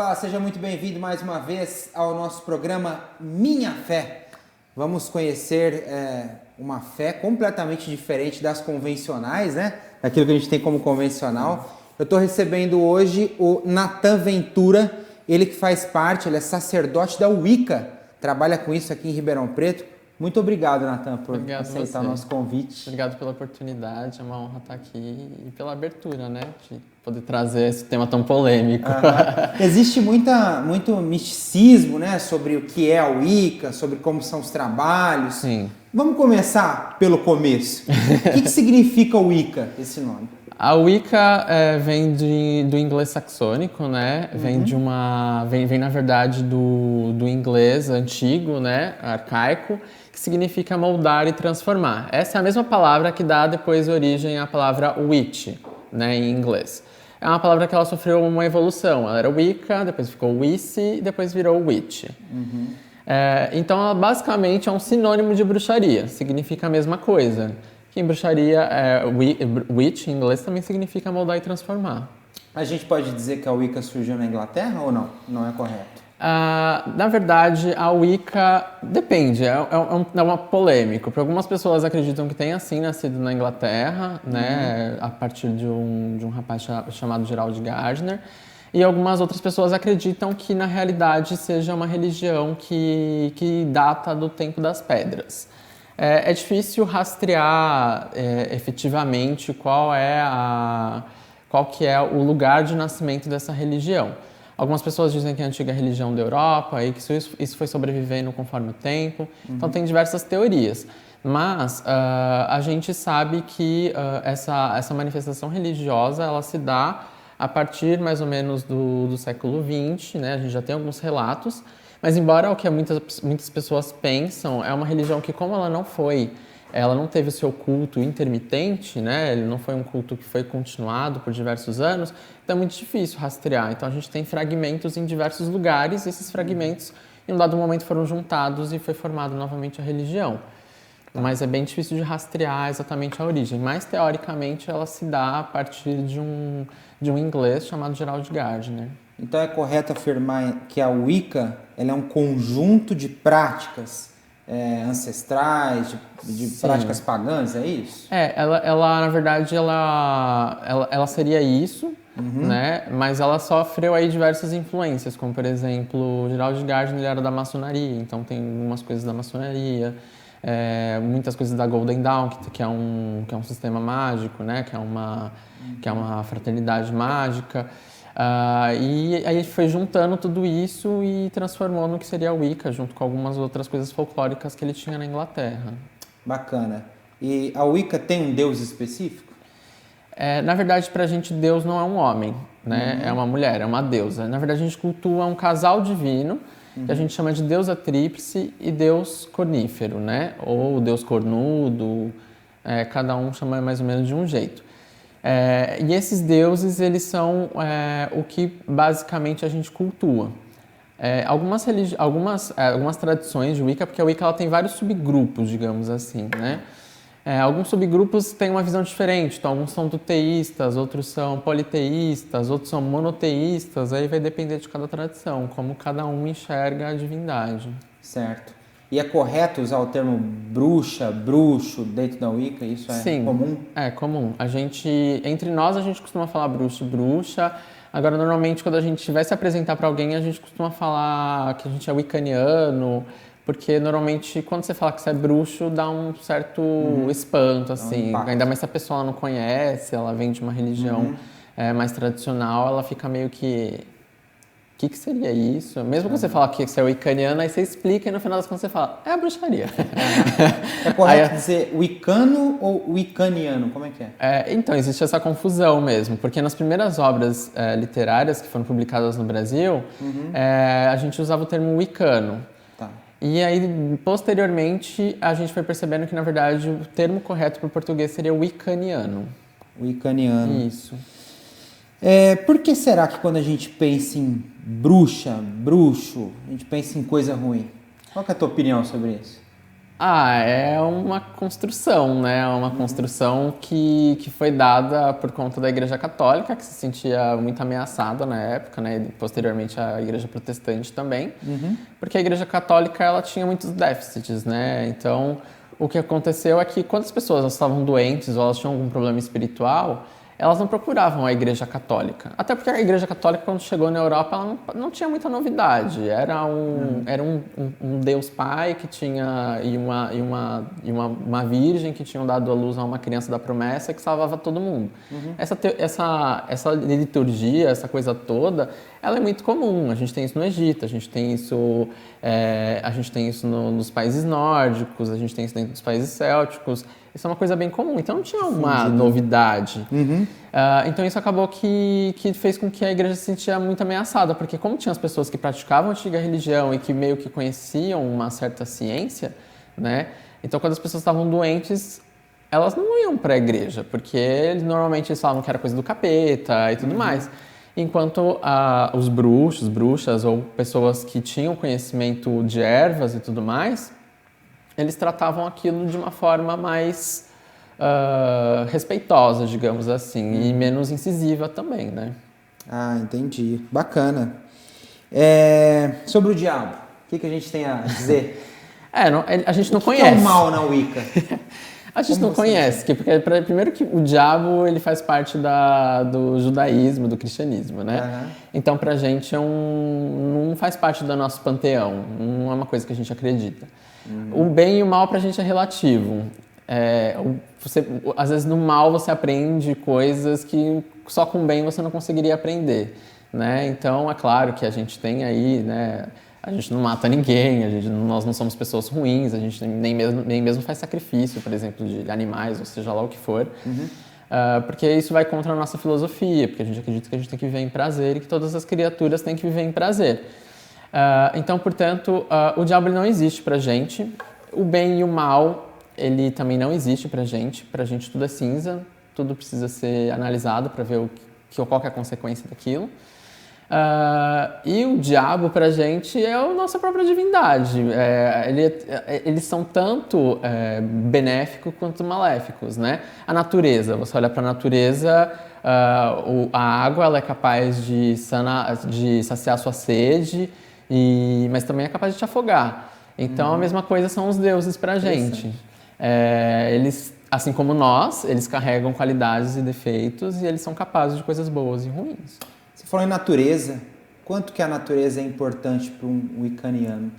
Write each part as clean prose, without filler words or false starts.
Olá, seja muito bem-vindo mais uma vez ao nosso programa Minha Fé. Vamos conhecer uma fé completamente diferente das convencionais, né? Daquilo que a gente tem como convencional. Eu estou recebendo hoje o Natan Ventura, ele que faz parte, ele é sacerdote da Wicca, trabalha com isso aqui em Ribeirão Preto. Muito obrigado, Natan, por aceitar o nosso convite. Obrigado pela oportunidade, é uma honra estar aqui e pela abertura, né, de poder trazer esse tema tão polêmico. Existe muito misticismo, né, sobre o que é a Wicca, sobre como são os trabalhos. Sim. Vamos começar pelo começo. O que significa Wicca, esse nome? A Wicca vem do inglês saxônico, né? Vem vem na verdade do inglês antigo, né? Arcaico, que significa moldar e transformar. Essa é a mesma palavra que dá depois origem à palavra witch, né? Em inglês. É uma palavra que ela sofreu uma evolução. Ela era Wicca, depois ficou Wicce, depois virou witch. Então, ela basicamente é um sinônimo de bruxaria. Significa a mesma coisa. Em bruxaria, witch em inglês também significa moldar e transformar. A gente pode dizer que a Wicca surgiu na Inglaterra ou não? Não é correto? Na verdade, a Wicca depende, é uma polêmica. Porque algumas pessoas acreditam que tenha sim nascido na Inglaterra, né, a partir de um rapaz chamado Gerald Gardner. E algumas outras pessoas acreditam que, na realidade, seja uma religião que data do tempo das pedras. É difícil rastrear efetivamente qual que é o lugar de nascimento dessa religião. Algumas pessoas dizem que é a antiga religião da Europa e que isso foi sobrevivendo conforme o tempo. Então tem diversas teorias. Mas a gente sabe que essa manifestação religiosa ela se dá a partir mais ou menos do século XX, né? A gente já tem alguns relatos. Mas embora o que muitas pessoas pensam, é uma religião que como ela não teve o seu culto intermitente, né? Ele não foi um culto que foi continuado por diversos anos, então é muito difícil rastrear. Então a gente tem fragmentos em diversos lugares e esses fragmentos em um dado momento foram juntados e foi formada novamente a religião. Mas é bem difícil de rastrear exatamente a origem. Mas teoricamente ela se dá a partir de um inglês chamado Gerald Gardner. Então é correto afirmar que a Wicca ela é um conjunto de práticas ancestrais, de práticas pagãs, é isso? Ela na verdade, ela seria isso, né? Mas ela sofreu aí diversas influências, como por exemplo, o Gerald Gardner era da maçonaria, então tem algumas coisas da maçonaria, muitas coisas da Golden Dawn, que é um sistema mágico, né? Que é uma fraternidade mágica. E aí foi juntando tudo isso e transformou no que seria a Wicca, junto com algumas outras coisas folclóricas que ele tinha na Inglaterra. Bacana. E a Wicca tem um deus específico? Na verdade, pra gente, Deus não é um homem, né? É uma mulher, é uma deusa. Na verdade, a gente cultua um casal divino, que a gente chama de deusa tríplice e deus cornífero, né? Ou deus cornudo, cada um chama mais ou menos de um jeito. E esses deuses, eles são o que basicamente a gente cultua. Algumas tradições de Wicca, porque a Wicca ela tem vários subgrupos, digamos assim, né? Alguns subgrupos têm uma visão diferente, então alguns são teístas, outros são politeístas, outros são monoteístas, aí vai depender de cada tradição, como cada um enxerga a divindade. Certo. E é correto usar o termo bruxa, bruxo dentro da Wicca? Isso é comum? É comum. Entre nós, a gente costuma falar bruxo, bruxa. Agora, normalmente, quando a gente vai se apresentar para alguém, a gente costuma falar que a gente é wiccaniano, porque normalmente, quando você fala que você é bruxo, dá um certo espanto, assim. Ainda mais se a pessoa não conhece, ela vem de uma religião mais tradicional, ela fica meio que... O que seria isso? Mesmo quando você fala que você é wiccaniano, aí você explica e no final das contas você fala, é a bruxaria. É correto dizer wiccano ou wiccaniano? Como é que é? Então, existe essa confusão mesmo, porque nas primeiras obras literárias que foram publicadas no Brasil, a gente usava o termo wiccano. Tá. E aí, posteriormente, a gente foi percebendo que, na verdade, o termo correto para o português seria wiccaniano. Wiccaniano. Isso. Por que será que quando a gente pensa em bruxa, bruxo, a gente pensa em coisa ruim? Qual que é a tua opinião sobre isso? É uma construção, né? É uma construção que foi dada por conta da Igreja Católica, que se sentia muito ameaçada na época, né? E posteriormente a Igreja Protestante também, porque a Igreja Católica ela tinha muitos déficits, né? Então, o que aconteceu é que quando as pessoas elas estavam doentes ou elas tinham algum problema espiritual, elas não procuravam a Igreja Católica. Até porque a Igreja Católica, quando chegou na Europa, ela não tinha muita novidade. Era um Deus Pai que tinha e uma virgem que tinham dado à luz a uma criança da promessa que salvava todo mundo. Essa liturgia, essa coisa toda, ela é muito comum. A gente tem isso no Egito, a gente tem isso nos países nórdicos, a gente tem isso dentro dos países célticos. Isso é uma coisa bem comum, então não tinha uma novidade. Então isso acabou que fez com que a igreja se sentia muito ameaçada, porque como tinha as pessoas que praticavam a antiga religião e que meio que conheciam uma certa ciência, né? Então quando as pessoas estavam doentes, elas não iam para a igreja, porque normalmente eles falavam que era coisa do capeta e tudo mais. Enquanto os bruxos, bruxas ou pessoas que tinham conhecimento de ervas e tudo mais, eles tratavam aquilo de uma forma mais respeitosa, digamos assim, e menos incisiva também, né? Entendi. Bacana. Sobre o diabo, o que a gente tem a dizer? A gente não conhece. O que é o mal na Wicca? A gente não conhece, porque primeiro que o diabo ele faz parte do judaísmo, do cristianismo, né? Então pra gente não faz parte do nosso panteão, não é uma coisa que a gente acredita. O bem e o mal pra gente é relativo. Às vezes no mal você aprende coisas que só com o bem você não conseguiria aprender, né? Então é claro que a gente tem aí, né? A gente não mata ninguém, nós não somos pessoas ruins, a gente nem mesmo faz sacrifício, por exemplo, de animais, ou seja lá o que for. Porque isso vai contra a nossa filosofia, porque a gente acredita que a gente tem que viver em prazer e que todas as criaturas têm que viver em prazer. Então, portanto, o diabo ele não existe pra gente. O bem e o mal, ele também não existe pra gente. Pra gente tudo é cinza, tudo precisa ser analisado para ver qual que é a consequência daquilo. E o diabo pra gente é a nossa própria divindade. Eles são tanto benéficos quanto maléficos, né? A natureza, você olha pra natureza, a água ela é capaz de saciar a sua sede, mas também é capaz de te afogar. Então, a mesma coisa são os deuses pra gente. Eles, assim como nós, eles carregam qualidades e defeitos e eles são capazes de coisas boas e ruins. Você falou em natureza. Quanto que a natureza é importante para um wiccaniano?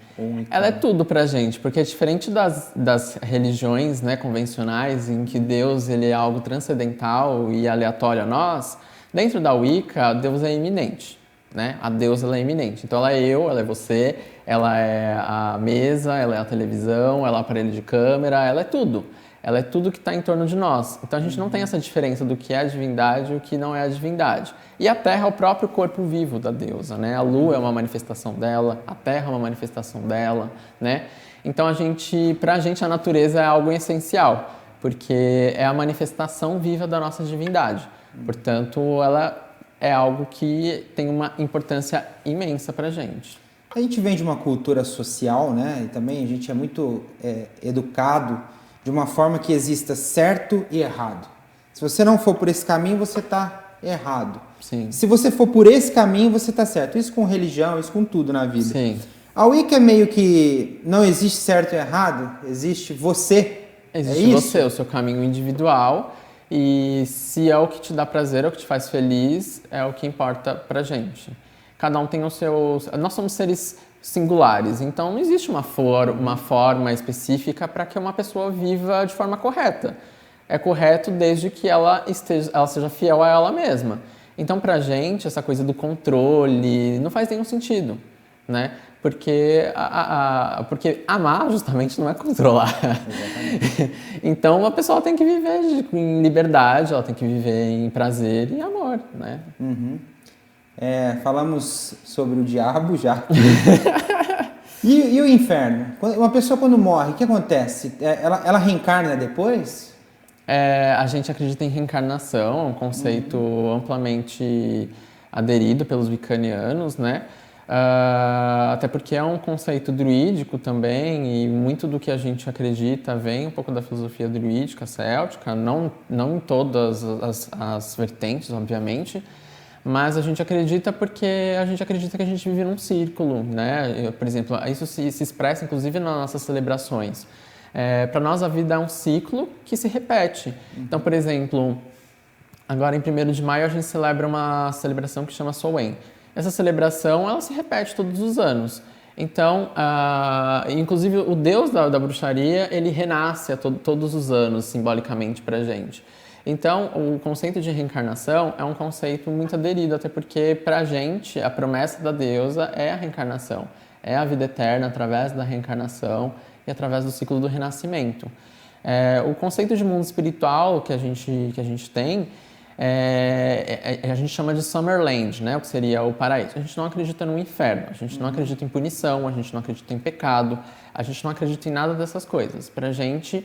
Ela é tudo pra gente, porque é diferente das religiões, né, convencionais, em que Deus ele é algo transcendental e aleatório a nós, dentro da Wicca, Deus é iminente. Né? A deusa ela é iminente. Então ela é eu, ela é você, ela é a mesa, ela é a televisão, ela é o aparelho de câmera, ela é tudo. Ela é tudo que está em torno de nós. Então a gente não tem essa diferença do que é a divindade e o que não é a divindade. E a Terra é o próprio corpo vivo da deusa, né? A Lua é uma manifestação dela, a Terra é uma manifestação dela, né? Então pra gente a natureza é algo essencial, porque é a manifestação viva da nossa divindade. Portanto, ela é algo que tem uma importância imensa pra gente. A gente vem de uma cultura social, né? E também a gente é muito educado de uma forma que exista certo e errado. Se você não for por esse caminho, você está errado. Sim. Se você for por esse caminho, você está certo. Isso com religião, isso com tudo na vida. Sim. A Wicca é meio que não existe certo e errado, existe você. Existe você, o seu caminho individual. E se é o que te dá prazer, é o que te faz feliz, é o que importa pra gente. Cada um tem o seu... Nós somos seres singulares, então não existe uma forma específica para que uma pessoa viva de forma correta. É correto desde que ela seja fiel a ela mesma. Então, pra gente, essa coisa do controle não faz nenhum sentido, né? Porque amar justamente não é controlar. Então a pessoa tem que viver em liberdade, ela tem que viver em prazer e amor, né? Falamos sobre o diabo já. E o inferno? Uma pessoa quando morre, o que acontece? Ela reencarna depois? A gente acredita em reencarnação, é um conceito amplamente aderido pelos wiccanianos, né? Até porque é um conceito druídico também, e muito do que a gente acredita vem um pouco da filosofia druídica, céltica, não em todas as vertentes, obviamente, mas a gente acredita porque a gente acredita que a gente vive num círculo, né? Por exemplo, isso se expressa inclusive nas nossas celebrações. Para nós a vida é um ciclo que se repete. Então, por exemplo, agora em 1º de maio a gente celebra uma celebração que chama Samhain. Essa celebração, ela se repete todos os anos. Então, inclusive o deus da bruxaria, ele renasce todos os anos, simbolicamente, para a gente. Então, o conceito de reencarnação é um conceito muito aderido, até porque, para a gente, a promessa da deusa é a reencarnação. É a vida eterna através da reencarnação e através do ciclo do renascimento. O conceito de mundo espiritual que a gente tem, a gente chama de Summerland, né? O que seria o paraíso. A gente não acredita no inferno, a gente não acredita em punição, a gente não acredita em pecado, a gente não acredita em nada dessas coisas. Pra gente,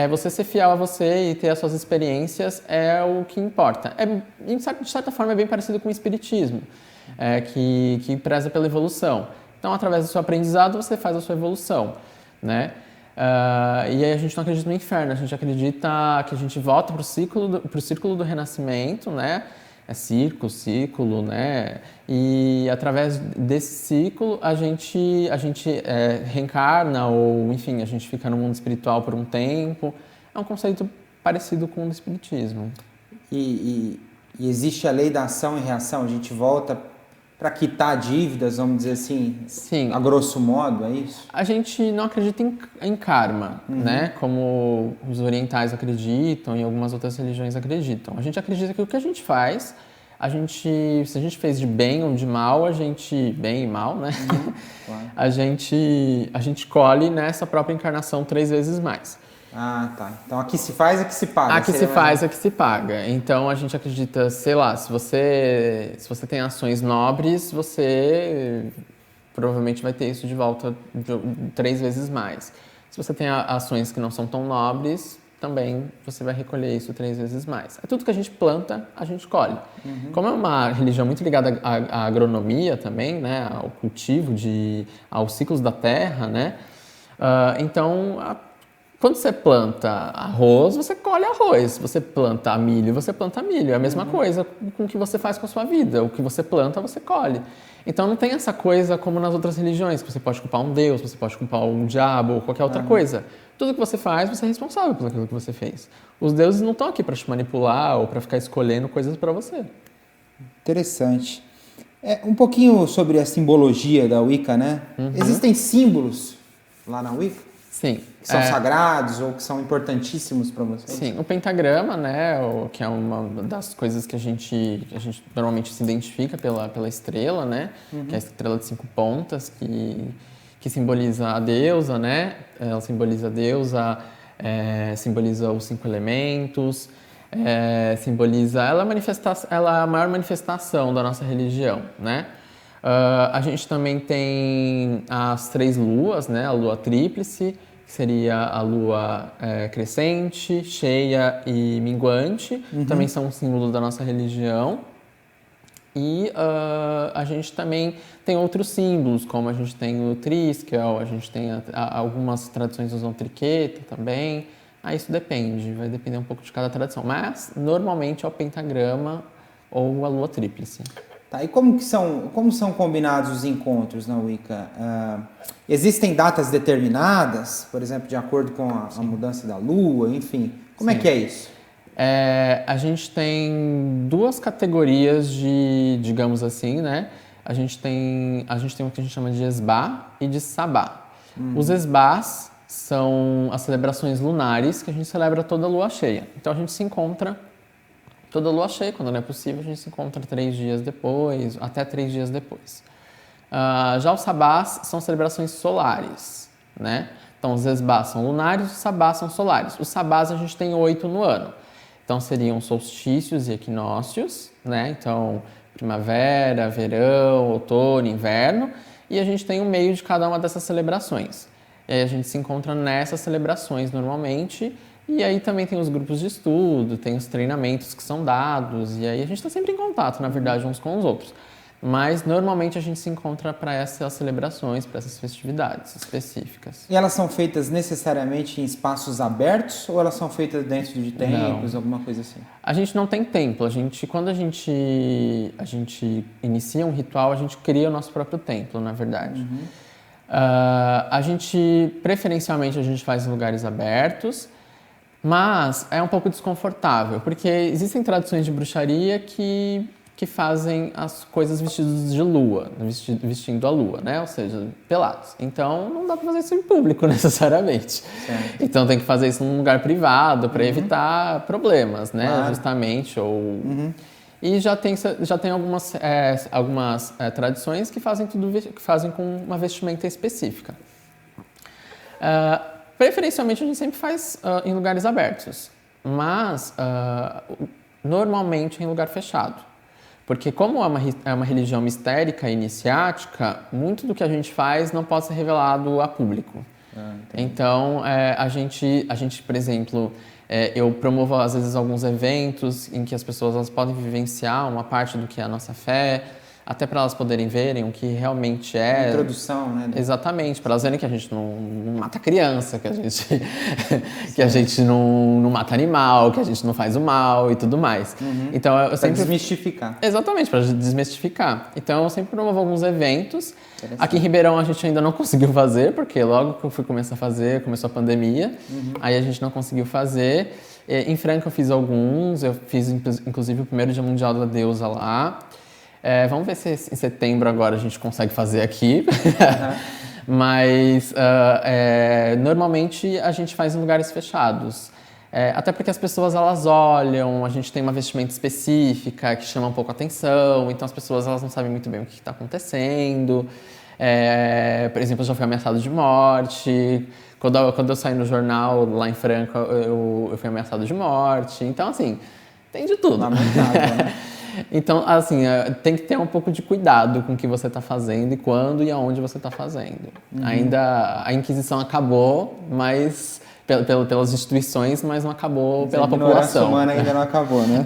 você ser fiel a você e ter as suas experiências é o que importa. De certa forma, é bem parecido com o espiritismo, que preza pela evolução. Então, através do seu aprendizado, você faz a sua evolução, né? E aí a gente não acredita no inferno, a gente acredita que a gente volta para o círculo do renascimento, né? Círculo, né? E através desse ciclo a gente reencarna ou, enfim, a gente fica no mundo espiritual por um tempo. É um conceito parecido com o do espiritismo. E existe a lei da ação e reação, a gente volta para quitar dívidas, vamos dizer assim, sim, a grosso modo, é isso? A gente não acredita em karma, né? Como os orientais acreditam e algumas outras religiões acreditam. A gente acredita que o que a gente faz, se a gente fez de bem ou de mal, bem e mal, né? Claro. a gente colhe nessa própria encarnação 3 vezes mais. Ah, tá. Então, aqui se faz, aqui se paga. Aqui se faz, aqui se paga. Então, a gente acredita, sei lá, se você tem ações nobres, você provavelmente vai ter isso de volta 3 vezes mais. Se você tem ações que não são tão nobres, também você vai recolher isso 3 vezes mais. Tudo que a gente planta, a gente colhe. Como é uma religião muito ligada à agronomia também, né, ao cultivo, aos ciclos da terra, né, então... Quando você planta arroz, você colhe arroz. Se você planta milho, você planta milho. É a mesma coisa com o que você faz com a sua vida. O que você planta, você colhe. Então não tem essa coisa como nas outras religiões, que você pode culpar um Deus, você pode culpar um diabo ou qualquer outra coisa. Tudo que você faz, você é responsável por aquilo que você fez. Os deuses não estão aqui para te manipular ou para ficar escolhendo coisas para você. Interessante. Um pouquinho sobre a simbologia da Wicca, né? Existem símbolos lá na Wicca? Sim. Que são sagrados ou que são importantíssimos para vocês? Sim, o pentagrama, né, que é uma das coisas que a gente normalmente se identifica pela estrela, né, que é a estrela de 5 pontas, que simboliza a deusa, né, ela simboliza a deusa, simboliza os 5 elementos, ela é a maior manifestação da nossa religião, né. A gente também tem as 3 luas, né? A lua tríplice, que seria a lua crescente, cheia e minguante, também são um símbolo da nossa religião. E a gente também tem outros símbolos, como a gente tem o triskel, a gente tem algumas tradições usam triqueta também. Isso depende, vai depender um pouco de cada tradição, mas normalmente é o pentagrama ou a lua tríplice. Tá, e como são combinados os encontros na Wicca? Existem datas determinadas, por exemplo, de acordo com a mudança da lua, enfim. Como é que é isso? A gente tem 2 categorias digamos assim, né? A gente tem o que a gente chama de esbá e de sabá. Os esbás são as celebrações lunares que a gente celebra toda a lua cheia. Então a gente se encontra toda lua cheia, quando não é possível, a gente se encontra 3 dias depois, até 3 dias depois. Já os sabás são celebrações solares, né? Então, os esbás são lunares, os sabás são solares. Os sabás a gente tem 8 no ano. Então, seriam solstícios e equinócios, né? Então, primavera, verão, outono, inverno. E a gente tem o meio de cada uma dessas celebrações. E aí a gente se encontra nessas celebrações normalmente. E aí também tem os grupos de estudo, tem os treinamentos que são dados, e aí a gente está sempre em contato, na verdade, uns com os outros. mas normalmente a gente se encontra para essas celebrações, para essas festividades específicas. E elas são feitas necessariamente em espaços abertos ou elas são feitas dentro de templos, alguma coisa assim? A gente não tem templo. Quando a gente inicia um ritual, a gente cria o nosso próprio templo, na verdade. Preferencialmente, a gente faz em lugares abertos, mas é um pouco desconfortável, porque existem tradições de bruxaria que fazem as coisas vestidos de lua, vestindo a lua, né? Ou seja, pelados. Então, não dá para fazer isso em público, necessariamente. Certo. Então, tem que fazer isso num lugar privado para evitar problemas, né? Claro. Justamente, ou... E já tem algumas tradições que fazem com uma vestimenta específica. Preferencialmente, a gente sempre faz em lugares abertos, mas normalmente em lugar fechado. Porque como é uma religião mistérica e iniciática, muito do que a gente faz não pode ser revelado a público. Então, a gente, por exemplo, eu promovo às vezes alguns eventos em que as pessoas elas podem vivenciar uma parte do que é a nossa fé, até para elas poderem verem o que realmente é... Uma introdução, né? Exatamente, para elas verem que a gente não mata criança, que a gente não mata animal, que a gente não faz o mal e tudo mais. Então, eu sempre... Para desmistificar. Exatamente, para desmistificar. Então, eu sempre promovo alguns eventos. Aqui em Ribeirão a gente ainda não conseguiu fazer, porque logo que eu fui começar a fazer, começou a pandemia, aí a gente não conseguiu fazer. Em Franca eu fiz alguns, eu fiz inclusive o primeiro Dia Mundial da Deusa lá. Vamos ver se em setembro agora a gente consegue fazer aqui. Mas normalmente a gente faz em lugares fechados. Até porque as pessoas elas olham, a gente tem uma vestimenta específica que chama um pouco a atenção, então as pessoas elas não sabem muito bem o que está acontecendo. Por exemplo, eu já fui ameaçado de morte. Quando eu saí no jornal lá em Franca, eu fui ameaçado de morte. Então, assim, tem de tudo. Lamentável, né? Então, assim, tem que ter um pouco de cuidado com o que você está fazendo e quando e aonde você está fazendo. Ainda a Inquisição acabou, mas pelas instituições, mas não acabou pela população. A humana ainda não acabou, né?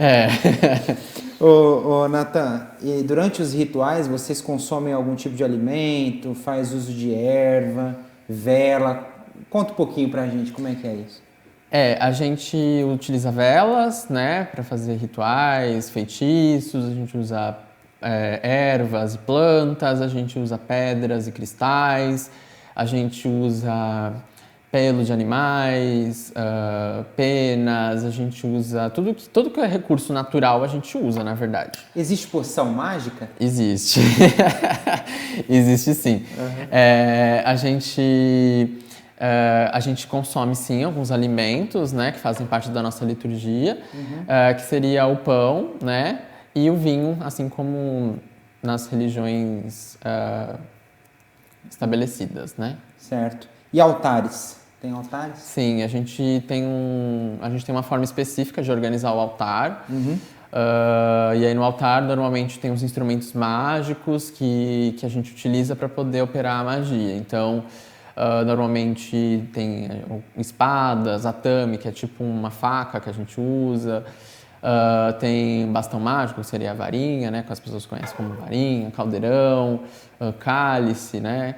Ô Natan, e durante os rituais vocês consomem algum tipo de alimento, faz uso de erva, vela? Conta um pouquinho pra gente como é que é isso. A gente utiliza velas, né, para fazer rituais, feitiços, a gente usa ervas e plantas, a gente usa pedras e cristais, a gente usa pelo de animais, penas, a gente usa tudo que é recurso natural a gente usa, na verdade. Existe poção mágica? Existe. Existe sim. A gente consome, sim, alguns alimentos, né, que fazem parte da nossa liturgia, que seria o pão, né, e o vinho, assim como nas religiões estabelecidas, né? Certo. E altares? Tem altares? Sim, a gente tem uma forma específica de organizar o altar. E aí no altar, normalmente, tem os instrumentos mágicos que a gente utiliza para poder operar a magia. Então... normalmente tem espadas, atame, que é tipo uma faca que a gente usa. Tem bastão mágico, que seria a varinha, né, que as pessoas conhecem como varinha, caldeirão, cálice, né,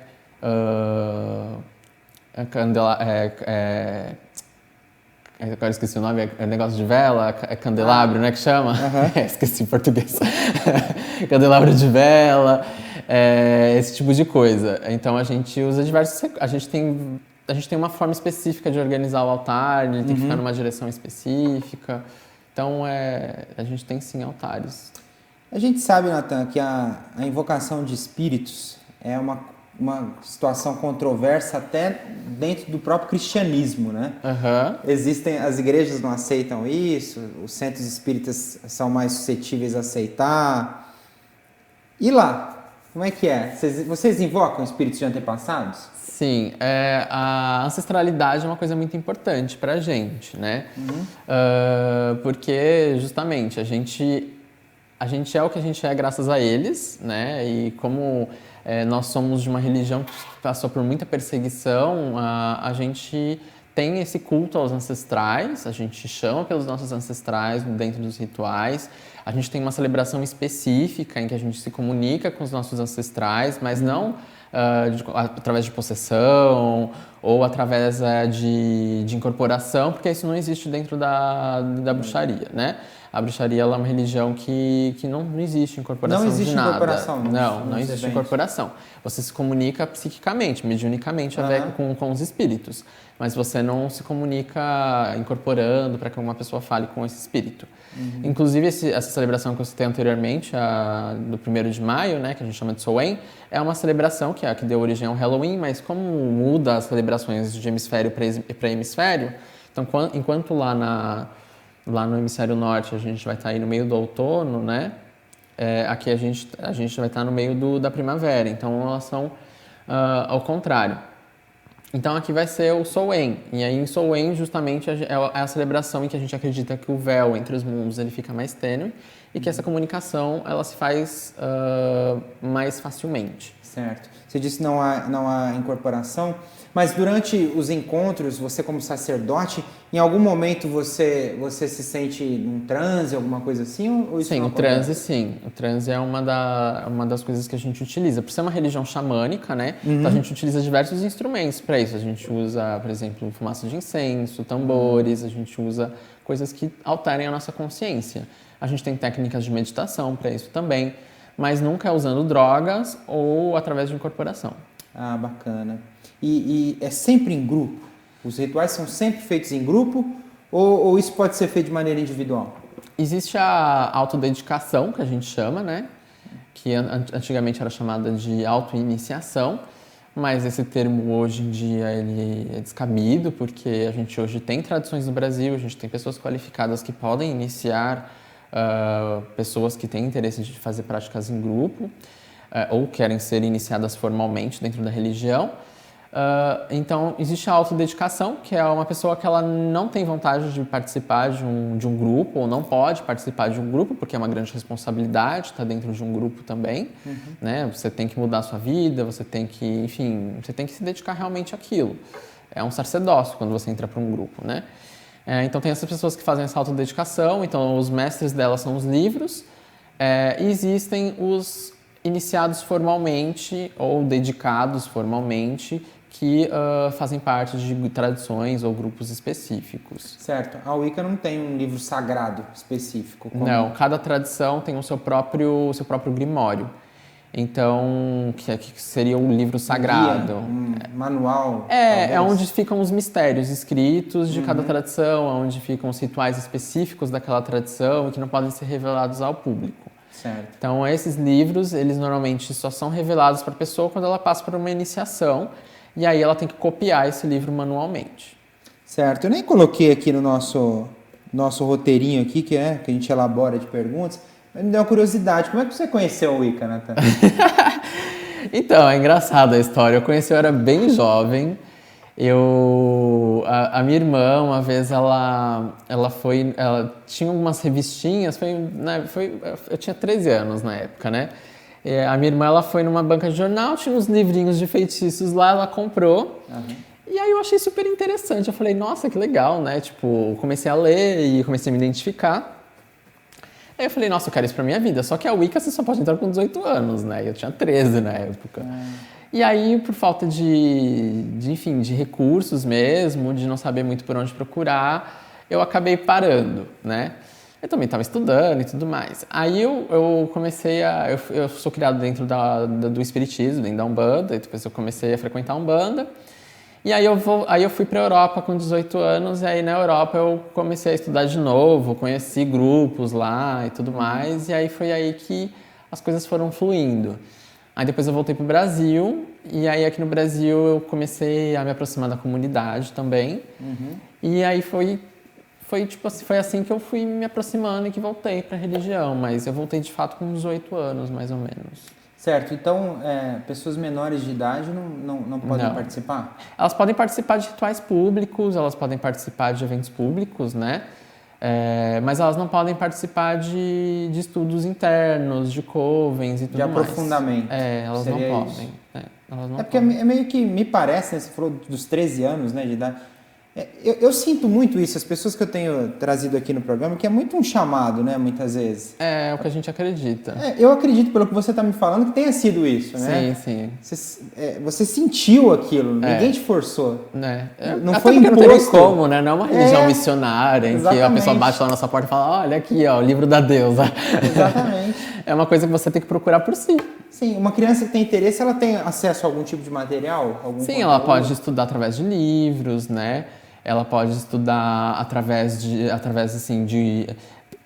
agora esqueci o nome, é negócio de vela, é candelabro, né, que chama? Esqueci em português. Candelabro de vela, esse tipo de coisa. Então a gente usa a gente tem uma forma específica de organizar o altar, ele tem que ficar numa direção específica. Então a gente tem sim altares. A gente sabe, Natan, que a invocação de espíritos é uma situação controversa até dentro do próprio cristianismo, né? As igrejas não aceitam isso, os centros espíritas são mais suscetíveis a aceitar. E lá, como é que é? Vocês invocam espíritos de antepassados? Sim, a ancestralidade é uma coisa muito importante pra gente, né? Porque, justamente, a gente é o que a gente é graças a eles, né? E como nós somos de uma religião que passou por muita perseguição, a gente tem esse culto aos ancestrais, a gente chama pelos nossos ancestrais dentro dos rituais. A gente tem uma celebração específica em que a gente se comunica com os nossos ancestrais, mas não através de possessão ou através de incorporação, porque isso não existe dentro da bruxaria, né? A bruxaria ela é uma religião que não existe incorporação de nada. Incorporação, não existe incorporação. Você se comunica psiquicamente, mediunicamente com os espíritos, mas você não se comunica incorporando para que uma pessoa fale com esse espírito. Inclusive, essa celebração que eu citei anteriormente, do 1º de maio, né, que a gente chama de Samhain, é uma celebração que deu origem ao Halloween, mas como muda as celebrações de hemisfério para hemisfério, então enquanto lá no hemisfério norte a gente vai estar aí no meio do outono, né, aqui a gente vai estar no meio da primavera, então elas são ao contrário. Então aqui vai ser o Samhain, e aí em Samhain justamente é a celebração em que a gente acredita que o véu entre os mundos ele fica mais tênue e que essa comunicação ela se faz mais facilmente. Certo. Você disse que não há incorporação, mas durante os encontros, você como sacerdote, em algum momento você se sente num transe, alguma coisa assim? Ou isso sim, não o transe sim. O transe é uma das coisas que a gente utiliza. Por ser uma religião xamânica, né? Então a gente utiliza diversos instrumentos para isso. A gente usa, por exemplo, fumaça de incenso, tambores, a gente usa coisas que alterem a nossa consciência. A gente tem técnicas de meditação para isso também, mas nunca usando drogas ou através de incorporação. Ah, bacana. E é sempre em grupo? Os rituais são sempre feitos em grupo ou isso pode ser feito de maneira individual? Existe a autodedicação, que a gente chama, né? Que antigamente era chamada de autoiniciação, mas esse termo hoje em dia ele é descabido, porque a gente hoje tem tradições no Brasil, a gente tem pessoas qualificadas que podem iniciar pessoas que têm interesse de fazer práticas em grupo ou querem ser iniciadas formalmente dentro da religião. Então, existe a autodedicação, que é uma pessoa que ela não tem vontade de participar de um grupo, ou não pode participar de um grupo, porque é uma grande responsabilidade estar dentro de um grupo também, né? Você tem que mudar a sua vida, você tem que, enfim, você tem que se dedicar realmente àquilo. É um sacerdócio quando você entra para um grupo, né? Então, tem essas pessoas que fazem essa autodedicação, então os mestres delas são os livros, e existem os iniciados formalmente ou dedicados formalmente, que fazem parte de tradições ou grupos específicos. Certo. A Wicca não tem um livro sagrado específico? Não, cada tradição tem o seu próprio grimório. Então, que seria um livro sagrado. Manual? É onde ficam os mistérios escritos de cada tradição, onde ficam os rituais específicos daquela tradição e que não podem ser revelados ao público. Certo. Então, esses livros, eles normalmente só são revelados para a pessoa quando ela passa por uma iniciação, e aí ela tem que copiar esse livro manualmente. Certo. Eu nem coloquei aqui no nosso roteirinho aqui, que a gente elabora de perguntas, mas me deu uma curiosidade. Como é que você conheceu a Wicca, Nathan? Então, é engraçada a história. Eu era bem jovem. A minha irmã, uma vez, ela tinha algumas revistinhas, eu tinha 13 anos na época, né? A minha irmã, ela foi numa banca de jornal, tinha uns livrinhos de feitiços lá, ela comprou. E aí eu achei super interessante. Eu falei, nossa, que legal, né? Tipo, comecei a ler e comecei a me identificar. Aí eu falei, nossa, eu quero isso pra minha vida. Só que a Wicca você só pode entrar com 18 anos, né? Eu tinha 13 na época. E aí, por falta de recursos mesmo, de não saber muito por onde procurar, eu acabei parando, né? Eu também estava estudando e tudo mais. Aí eu comecei eu sou criado dentro do espiritismo, dentro da Umbanda, e depois eu comecei a frequentar a Umbanda. E aí eu fui para a Europa com 18 anos, e aí na Europa eu comecei a estudar de novo, conheci grupos lá e tudo mais, e aí foi aí que as coisas foram fluindo. Aí depois eu voltei pro Brasil, e aí aqui no Brasil eu comecei a me aproximar da comunidade também. E aí foi assim que eu fui me aproximando e que voltei pra religião, mas eu voltei de fato com 18 anos, mais ou menos. Certo, então pessoas menores de idade não podem participar? Elas podem participar de rituais públicos, elas podem participar de eventos públicos, né? Mas elas não podem participar de estudos internos, de covens e tudo mais. De aprofundamento. Elas não podem. Elas não porque podem. é meio que, me parece, né, você falou dos 13 anos, né, de idade, Eu sinto muito isso, as pessoas que eu tenho trazido aqui no programa, que é muito um chamado, né, muitas vezes. É o que a gente acredita. Eu acredito, pelo que você está me falando, que tenha sido isso, né? Sim. Você sentiu aquilo, ninguém te forçou. Não Até foi porque imposto. não tem nem como, né? Não é uma religião missionária em exatamente. que a pessoa bate lá na nossa porta e fala, olha aqui, ó, o livro da deusa. Exatamente. É uma coisa que você tem que procurar por si. Sim, uma criança que tem interesse, ela tem acesso a algum tipo de material? Algum Sim, conteúdo? ela pode estudar através de livros, né? Ela pode estudar assim,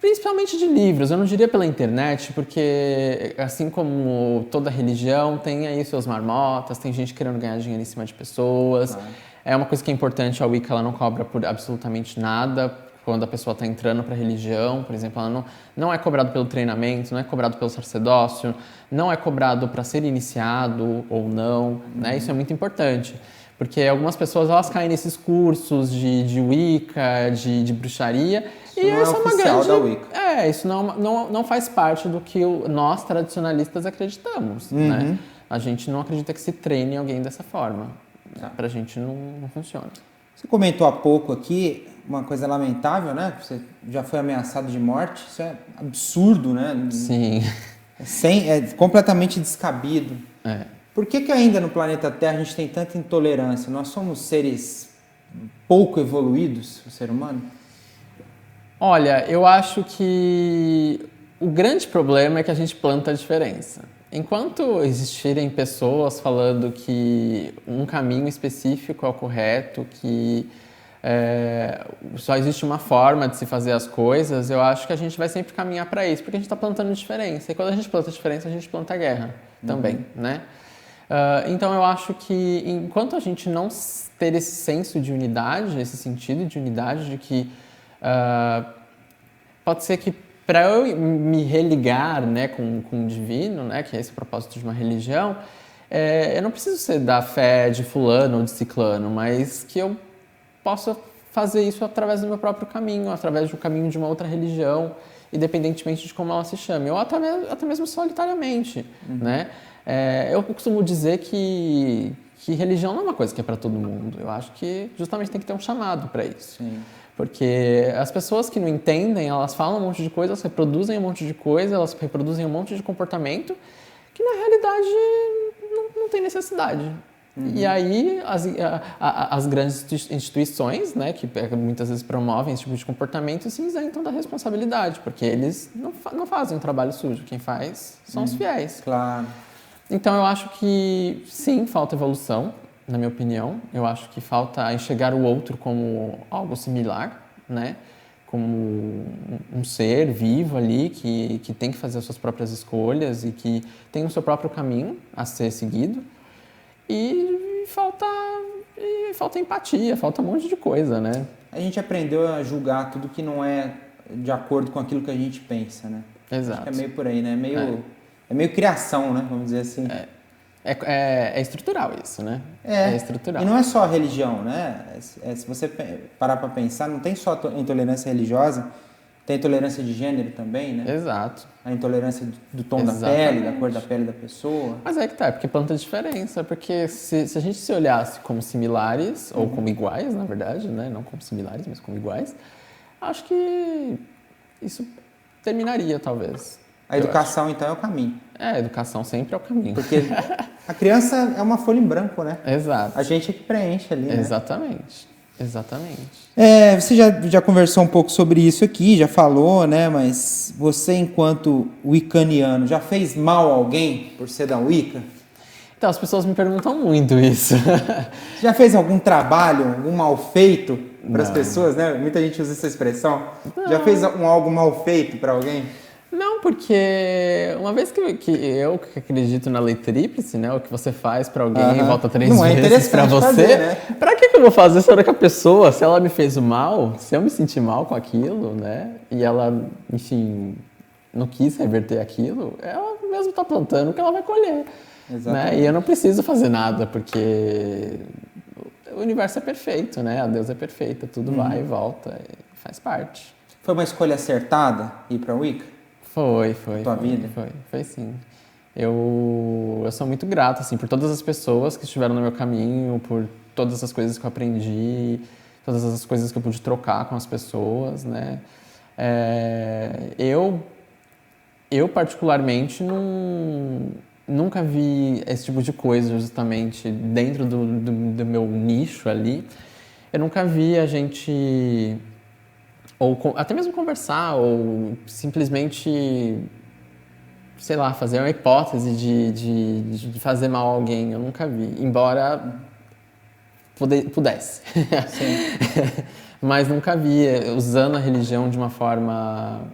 principalmente de livros. Eu não diria pela internet, porque assim como toda religião, tem aí suas marmotas, tem gente querendo ganhar dinheiro em cima de pessoas. É uma coisa que é importante, a Wicca ela não cobra por absolutamente nada. Quando a pessoa está entrando para a religião, por exemplo, ela não é cobrado pelo treinamento, não é cobrado pelo sacerdócio, não é cobrado para ser iniciado ou não, né? Isso é muito importante, porque algumas pessoas elas caem nesses cursos de Wicca, de bruxaria, isso e não isso é uma grande da Wicca. Isso não faz parte do que nós tradicionalistas acreditamos, né? A gente não acredita que se treine alguém dessa forma. Pra gente não funciona. Você comentou há pouco aqui uma coisa lamentável, né? Você já foi ameaçado de morte. Isso é absurdo, né? Sim. É completamente descabido. Por que ainda no planeta Terra a gente tem tanta intolerância? Nós somos seres pouco evoluídos, o ser humano? Olha, eu acho que o grande problema é que a gente planta a diferença. Enquanto existirem pessoas falando que um caminho específico é o correto, que só existe uma forma de se fazer as coisas, eu acho que a gente vai sempre caminhar para isso, porque a gente está plantando diferença. E quando a gente planta diferença, a gente planta guerra também, né? Então eu acho que enquanto a gente não ter esse senso de unidade, esse sentido de unidade, de que pode ser que para eu me religar, né, com o divino, né, que é esse o propósito de uma religião, eu não preciso ser da fé de fulano ou de ciclano, mas que eu possa fazer isso através do meu próprio caminho, através do caminho de uma outra religião, independentemente de como ela se chame, ou até mesmo solitariamente, né? Eu costumo dizer que religião não é uma coisa que é para todo mundo. Eu acho que justamente tem que ter um chamado para isso. Sim. Porque as pessoas que não entendem, elas falam um monte de coisa, elas reproduzem um monte de coisa, elas reproduzem um monte de comportamento que na realidade não tem necessidade. E aí as grandes instituições, né, que muitas vezes promovem esse tipo de comportamento, se isentam da responsabilidade, porque eles não fazem um trabalho sujo, quem faz são os fiéis. Claro. Então eu acho que sim, falta evolução, na minha opinião. Eu acho que falta enxergar o outro como algo similar, né? Como um ser vivo ali que tem que fazer as suas próprias escolhas e que tem o seu próprio caminho a ser seguido. E falta empatia, falta um monte de coisa, né? A gente aprendeu a julgar tudo que não é de acordo com aquilo que a gente pensa, né? Exato. Acho que é meio por aí, né? É meio criação, né? Vamos dizer assim. É estrutural isso, né? É estrutural. E não é só a religião, né? Se você parar para pensar, não tem só a intolerância religiosa, tem a intolerância de gênero também, né? Exato. A intolerância do tom da pele, da cor da pele da pessoa. Mas é que tá, porque planta diferença, porque se a gente se olhasse como similares, ou como iguais, na verdade, né? Não como similares, mas como iguais, acho que isso terminaria, talvez. A educação, então, é o caminho. A educação sempre é o caminho. Porque a criança é uma folha em branco, né? Exato. A gente é que preenche ali, né? Exatamente. Você já conversou um pouco sobre isso aqui, já falou, né? Mas você, enquanto wiccaniano, já fez mal a alguém por ser da Wicca? Então, as pessoas me perguntam muito isso. Já fez algum trabalho, algum mal feito para as pessoas, né? Muita gente usa essa expressão. Não. Já fez algo mal feito para alguém? Não, porque uma vez que eu acredito na lei tríplice, né? O que você faz pra alguém volta 3 vezes pra você. Fazer, né? Pra que eu vou fazer se que a pessoa, se ela me fez o mal, se eu me sentir mal com aquilo, né? E ela, enfim, não quis reverter aquilo, ela mesmo tá plantando o que ela vai colher. Né? E eu não preciso fazer nada, porque o universo é perfeito, né? A Deus é perfeita, tudo vai e volta, faz parte. Foi uma escolha acertada ir pra Wicca? Foi. Tua vida? Foi sim. Eu sou muito grato, assim, por todas as pessoas que estiveram no meu caminho, por todas as coisas que eu aprendi, todas as coisas que eu pude trocar com as pessoas, né? Eu particularmente nunca vi esse tipo de coisa justamente dentro do meu nicho ali. Eu nunca vi a gente até mesmo conversar ou simplesmente, sei lá, fazer uma hipótese de fazer mal a alguém. Eu nunca vi, embora pudesse. Mas nunca vi usando a religião de uma forma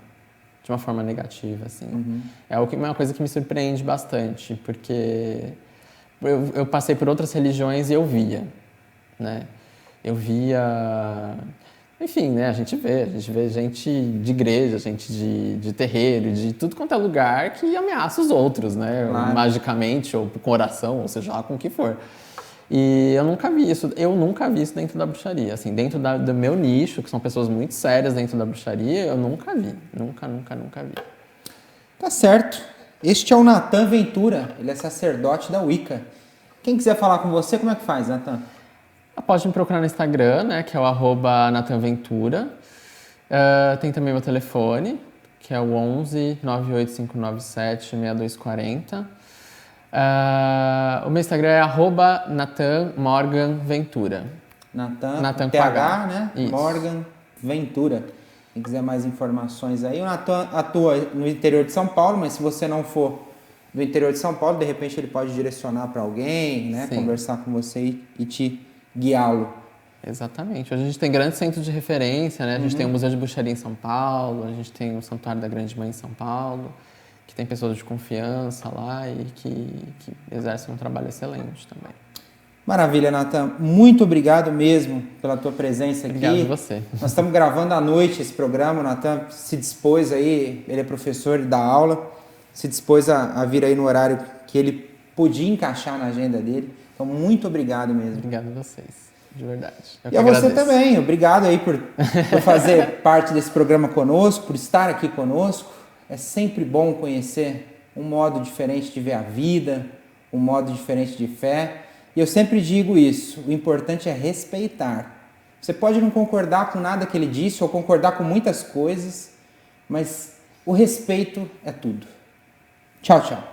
negativa, assim. É uma coisa que me surpreende bastante, porque eu passei por outras religiões e eu via, né? Eu via... Enfim, né? A gente vê gente de igreja, gente de terreiro, de tudo quanto é lugar que ameaça os outros, né? Claro. Magicamente, ou com oração, ou seja lá com o que for. E eu nunca vi isso dentro da bruxaria, assim, dentro do meu nicho, que são pessoas muito sérias dentro da bruxaria, eu nunca vi, nunca vi. Tá certo. Este é o Natan Ventura, ele é sacerdote da Wicca. Quem quiser falar com você, como é que faz, Natan? Pode me procurar no Instagram, né, que é o @NatanVentura. Tem também meu telefone, que é o 11 98597 6240. O meu Instagram é @NatanMorganVentura. Natan com H, né? Isso. Morgan Ventura. Quem quiser mais informações aí. O Natan atua no interior de São Paulo, mas se você não for do interior de São Paulo, de repente ele pode direcionar para alguém, né? Sim. Conversar com você e te guiá-lo. Exatamente. Hoje a gente tem grandes centros de referência, né? A gente tem o Museu de Bruxaria em São Paulo, a gente tem o Santuário da Grande Mãe em São Paulo, que tem pessoas de confiança lá e que exercem um trabalho excelente também. Maravilha, Natan. Muito obrigado mesmo pela tua presença aqui. Obrigado a você. Nós estamos gravando à noite esse programa. O Natan se dispôs aí, ele é professor, ele dá aula, se dispôs a vir aí no horário que ele podia encaixar na agenda dele. Então, muito obrigado mesmo. Obrigado a vocês, de verdade. E a você também. Obrigado aí por fazer parte desse programa conosco, por estar aqui conosco. É sempre bom conhecer um modo diferente de ver a vida, um modo diferente de fé. E eu sempre digo isso, o importante é respeitar. Você pode não concordar com nada que ele disse ou concordar com muitas coisas, mas o respeito é tudo. Tchau, tchau.